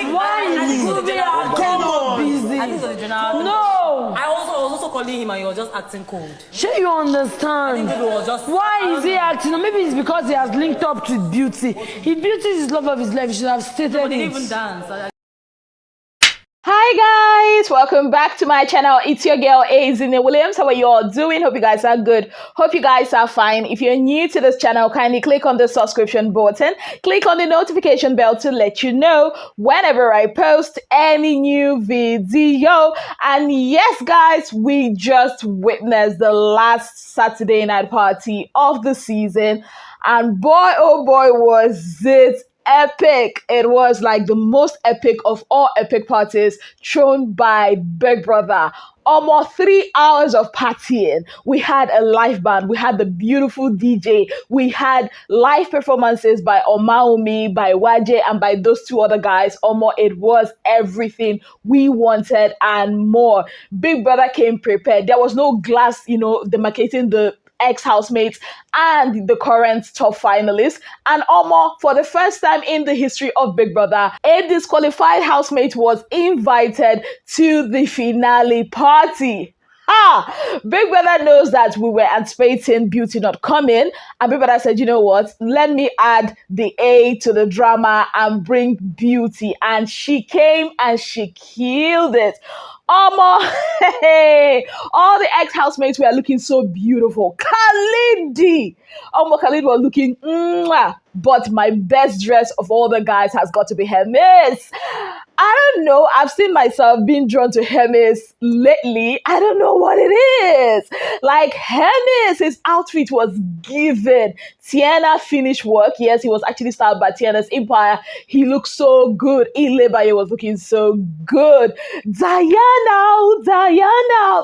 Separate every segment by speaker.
Speaker 1: Why is Groovy acting busy?
Speaker 2: I think it was a general.
Speaker 1: No.
Speaker 2: I was also calling him and he was just acting cold.
Speaker 1: Sure you understand?
Speaker 2: I think it was just.
Speaker 1: Why is he acting? Or maybe it's because he has linked up to Beauty. If Beauty is love of his life, he should have stated
Speaker 2: But he
Speaker 1: it.
Speaker 2: didn't even dance.
Speaker 3: Hi guys, welcome back to my channel. It's your girl Bbnaija. How are you all doing? Hope you guys are good. Hope you guys are fine. If you're new to this channel, kindly click on the subscription button. Click on the notification bell to let you know whenever I post any new video. And yes guys, we just witnessed the last Saturday night party of the season. And boy, oh boy, was it epic. It was like the most epic of all epic parties thrown by Big Brother. Almost 3 hours of partying. We had a live band. We had the beautiful DJ. We had live performances by Omaumi, by Waje, and by those two other guys. It was everything we wanted and more. Big Brother came prepared. There was no glass, demarcating the ex-housemates and the current top finalists. And for the first time in the history of Big Brother, a disqualified housemate was invited to the finale party. Big Brother knows that we were anticipating Beauty not coming, and Big Brother said, you know what, let me add the A to the drama and bring Beauty. And she came and she killed it. Hey, all the ex-housemates were looking so beautiful. Khalid was looking but my best dress of all the guys has got to be Hermes. I don't know, I've seen myself being drawn to Hermes lately. I don't know what it is. Like Hermes, his outfit was given. Tiana finished work. Yes, he was actually styled by Tiana's Empire. He looked so good. Bbnaija was looking so good. Diana,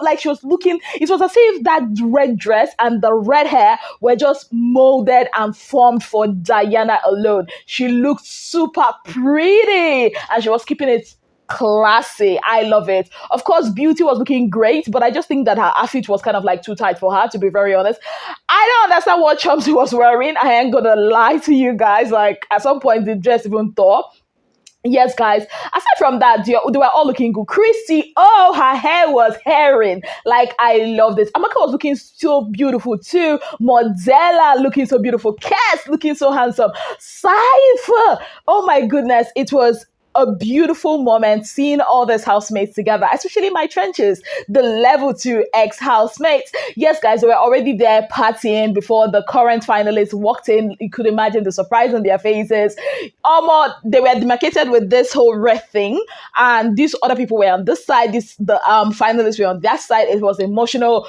Speaker 3: like she was looking, it was as if that red dress and the red hair were just molded and formed for Diana alone. She looked super pretty and she was keeping it classy. I love it. Of course, Beauty was looking great, but I just think that her outfit was kind of like too tight for her, to be very honest. I don't understand what Chomsy was wearing. I ain't gonna lie to you guys. Like at some point, the dress even tore. Yes, guys. Aside from that, they were all looking good. Christy, her hair was herring. Like, I loved it. Amaka was looking so beautiful too. Modella looking so beautiful. Cass looking so handsome. Cypher. Oh my goodness. It was a beautiful moment seeing all these housemates together, especially my trenches, the level 2 ex-housemates. Yes, guys, they were already there partying before the current finalists walked in. You could imagine the surprise on their faces. They were demarcated with this whole red thing, and these other people were on this side. The finalists were on that side. It was emotional.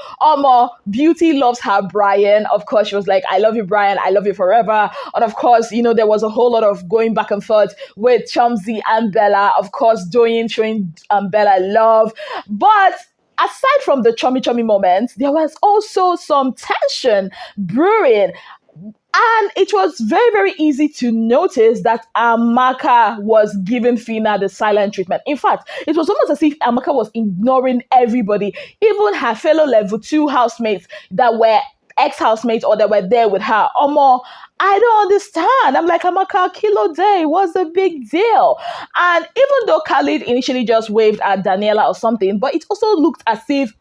Speaker 3: Beauty loves her Brayann. Of course, she was like, "I love you, Brayann. I love you forever." And of course, there was a whole lot of going back and forth with Chomsy and Bella. Of course, Doyin showing Bella love. But aside from the chummy moments, there was also some tension brewing. And it was very, very easy to notice that Amaka was giving Phyna the silent treatment. In fact, it was almost as if Amaka was ignoring everybody, even her fellow level 2 housemates that were ex-housemates or that were there with her. I don't understand. I'm like, Amaka, kilo day, what's the big deal? And even though Khalid initially just waved at Daniella or something, but it also looked as if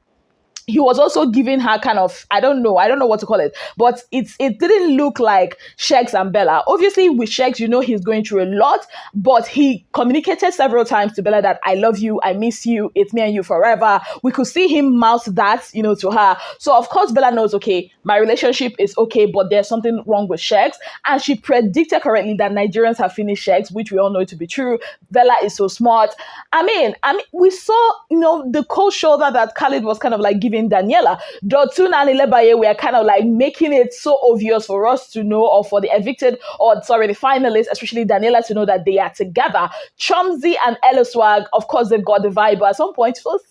Speaker 3: he was also giving her kind of, I don't know what to call it, but it didn't look like Shex and Bella. Obviously, with Shex, he's going through a lot, but he communicated several times to Bella that I love you, I miss you, it's me and you forever. We could see him mouth that, to her. So of course, Bella knows, okay, my relationship is okay, but there's something wrong with Shex. And she predicted correctly that Nigerians have finished Shex, which we all know to be true. Bella is so smart. I mean, we saw, the cold shoulder that Khalid was kind of like giving Daniella. Dotun and Bbnaija were kind of like making it so obvious for us to know, or for the the finalists, especially Daniella, to know that they are together. Chomsy and Swag, of course, they've got the vibe, but at some point it was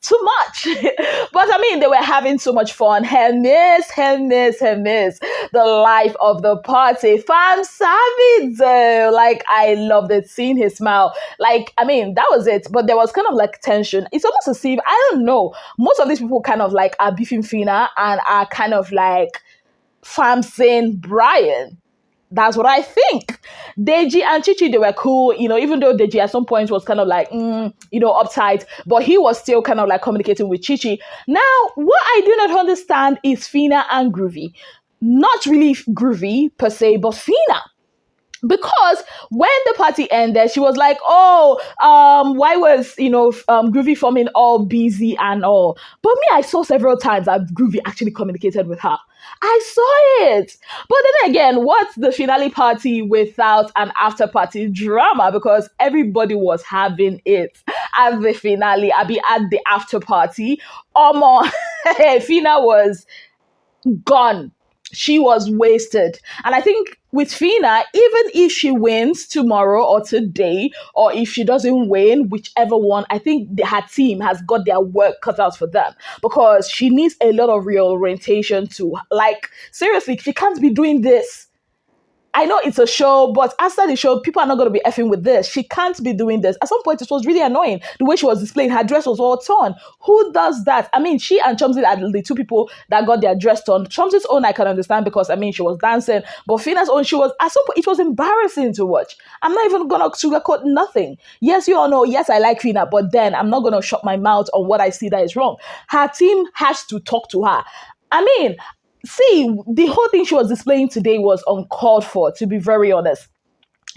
Speaker 3: too much. But they were having so much fun. Hermes, the life of the party. Fam savage. Like, I loved it, seeing his smile. Like, that was it. But there was kind of like tension. It's almost as if, I don't know, most of these people kind of like are beefing Phyna and are kind of like fam saying Brayann. That's what I think. Deji and Chichi, they were cool, even though Deji at some point was kind of like, uptight, but he was still kind of like communicating with Chichi. Now, what I do not understand is Phyna and Groovy. Not really Groovy per se, but Phyna. Because when the party ended, she was like, why was, Groovy forming all busy and all. But me, I saw several times that Groovy actually communicated with her. I saw it. But then again, what's the finale party without an after party drama? Because everybody was having it at the finale. I be at the after party. Phyna was gone. She was wasted. And I think with Phyna, even if she wins tomorrow or today, or if she doesn't win, whichever one, I think her team has got their work cut out for them, because she needs a lot of reorientation to, like, seriously, she can't be doing this. I know it's a show, but after the show, people are not going to be effing with this. She can't be doing this. At some point, it was really annoying. The way she was displaying, her dress was all torn. Who does that? I mean, she and Chumsy are the two people that got their dress torn. Chumsy's own, I can understand, because, I mean, she was dancing. But Phyna's own, at some point, it was embarrassing to watch. I'm not even going to sugarcoat nothing. Yes, you all know, yes, I like Phyna, but then I'm not going to shut my mouth on what I see that is wrong. Her team has to talk to her. I mean, see, the whole thing she was displaying today was uncalled for, to be very honest.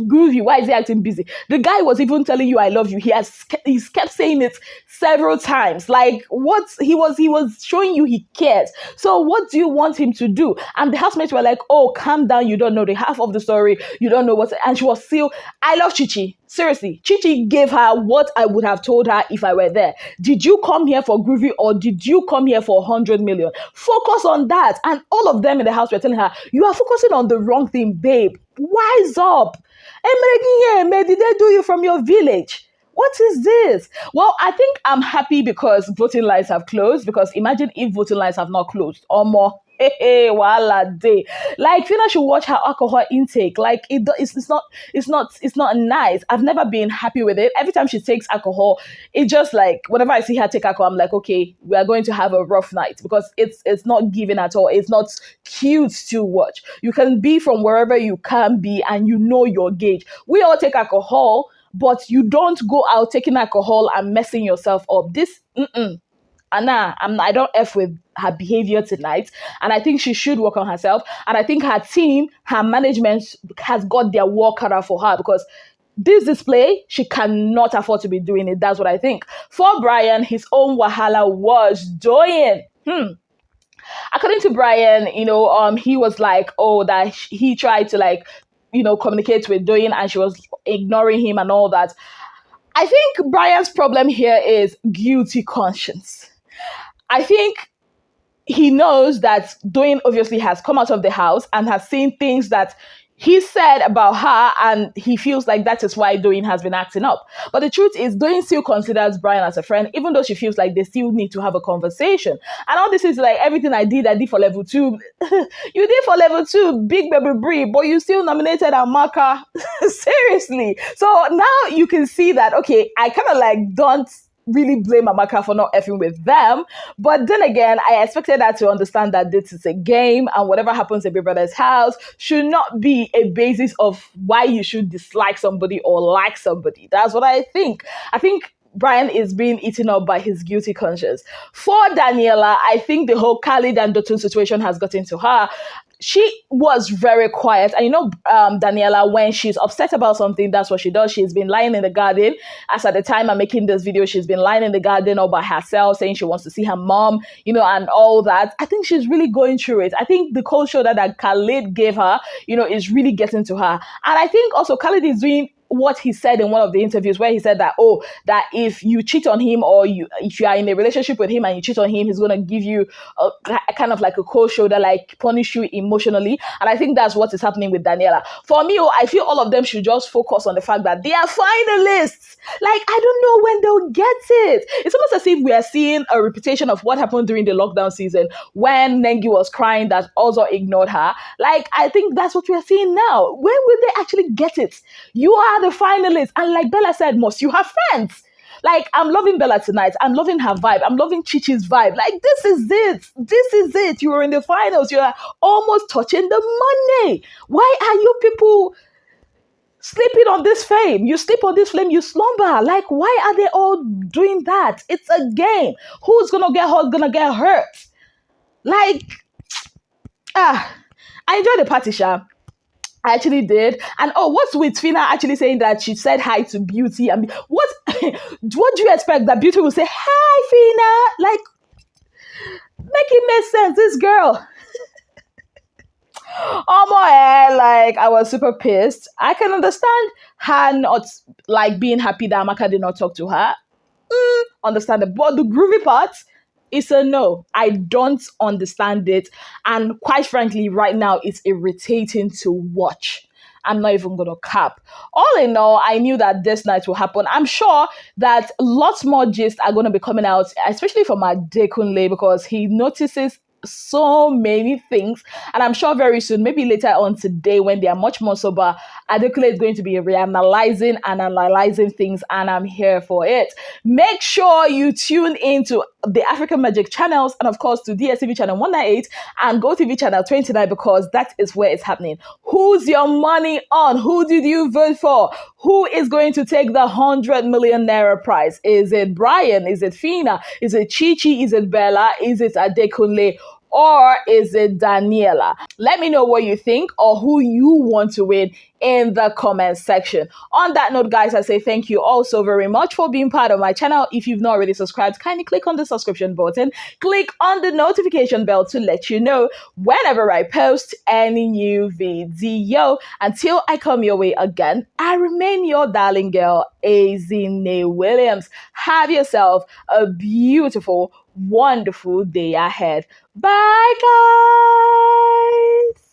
Speaker 3: Groovy, why is he acting busy? The guy was even telling you I love you. He's kept saying it several times. Like, what he was showing you he cares. So what do you want him to do? And the housemates were like, oh, calm down, you don't know the half of the story, you don't know what. And she was still, I love Chichi. Seriously, Chichi gave her what I would have told her if I were there. Did you come here for Groovy, or did you come here for 100 million? Focus on that. And all of them in the house were telling her, you are focusing on the wrong thing, babe. Wise up. Did they do you from your village? What is this? Well, I think I'm happy because voting lines have closed, because imagine if voting lines have not closed or more. Wahala day. Like, Phyna should watch her alcohol intake. Like, it's not nice. I've never been happy with it. Every time she takes alcohol, it just like, whenever I see her take alcohol, I'm like, okay, we are going to have a rough night, because it's not giving at all. It's not cute to watch. You can be from wherever you can be, and you know your gauge. We all take alcohol, but you don't go out taking alcohol and messing yourself up. I don't F with her behavior tonight. And I think she should work on herself. And I think her team, her management has got their work cut out for her, because this display, she cannot afford to be doing it. That's what I think. For Brayann, his own Wahala was Doyin. According to Brayann, he was like, that he tried to like, communicate with Doyin, and she was ignoring him and all that. I think Brayann's problem here is guilty conscience. I think he knows that Doyin obviously has come out of the house and has seen things that he said about her, and he feels like that is why Doyin has been acting up. But the truth is, Doyin still considers Brayann as a friend, even though she feels like they still need to have a conversation. And all this is like, everything I did for level 2. You did for level 2, big baby Brie, but you still nominated Amaka. Seriously. So now you can see that, okay, I kind of like don't really blame Amaka for not effing with them. But then again, I expected her to understand that this is a game, and whatever happens in Big Brother's house should not be a basis of why you should dislike somebody or like somebody. That's what I think. I think Brayann is being eaten up by his guilty conscience. For Daniella, I think the whole Khalid and Doyin situation has gotten to her. She was very quiet. And Daniella, when she's upset about something, that's what she does. She's been lying in the garden. As at the time I'm making this video, she's been lying in the garden all by herself, saying she wants to see her mom, and all that. I think she's really going through it. I think the cold shoulder that Khalid gave her, is really getting to her. And I think also Khalid is doing what he said in one of the interviews, where he said that, that if you cheat on him, or if you are in a relationship with him and you cheat on him, he's going to give you a kind of like a cold shoulder, like punish you emotionally. And I think that's what is happening with Daniella. For me, I feel all of them should just focus on the fact that they are finalists. Like, I don't know when they'll get it. It's almost as if we are seeing a repetition of what happened during the lockdown season, when Nengi was crying that Ozo ignored her. Like, I think that's what we are seeing now. When will they actually get it? You are the finalists, and like Bella said, most you have friends. Like, I'm loving Bella tonight. I'm loving her vibe. I'm loving Chichi's vibe. Like, this is it. This is it. You were in the finals. You're almost touching the money. Why are you people sleeping on this fame? You sleep on this flame, you slumber. Like, why are they all doing that? It's a game. Who's gonna get hurt? Gonna get hurt? Like, I enjoyed the party, Sha. I actually did. And oh, what's with Phyna actually saying that she said hi to Beauty? I mean, what do you expect that Beauty will say, hi, Phyna? Like, make it make sense, this girl. Oh my, like, I was super pissed. I can understand her not, like, being happy that Amaka did not talk to her. Understand it. But the groovy part is a no. I don't understand it. And quite frankly, right now, it's irritating to watch. I'm not even going to cap. All in all, I knew that this night will happen. I'm sure that lots more gists are going to be coming out, especially from Adekunle, because he notices so many things, and I'm sure very soon, maybe later on today when they are much more sober, Adekunle is going to be reanalyzing and analyzing things, and I'm here for it. Make sure you tune into the African Magic channels, and of course to DSTV channel 198 and GoTV channel 29, because that is where it's happening. Who's your money on? Who did you vote for? Who is going to take the 100 million naira prize? Is it Brayann? Is it Phyna? Is it Chichi? Is it Bella? Is it Adekunle? Or is it Daniella? Let me know what you think or who you want to win in the comment section. On that note, guys, I say thank you all so very much for being part of my channel. If you've not already subscribed, kindly click on the subscription button. Click on the notification bell to let you know whenever I post any new video. Until I come your way again, I remain your darling girl, Azine Williams. Have yourself a beautiful, wonderful day ahead. Bye, guys.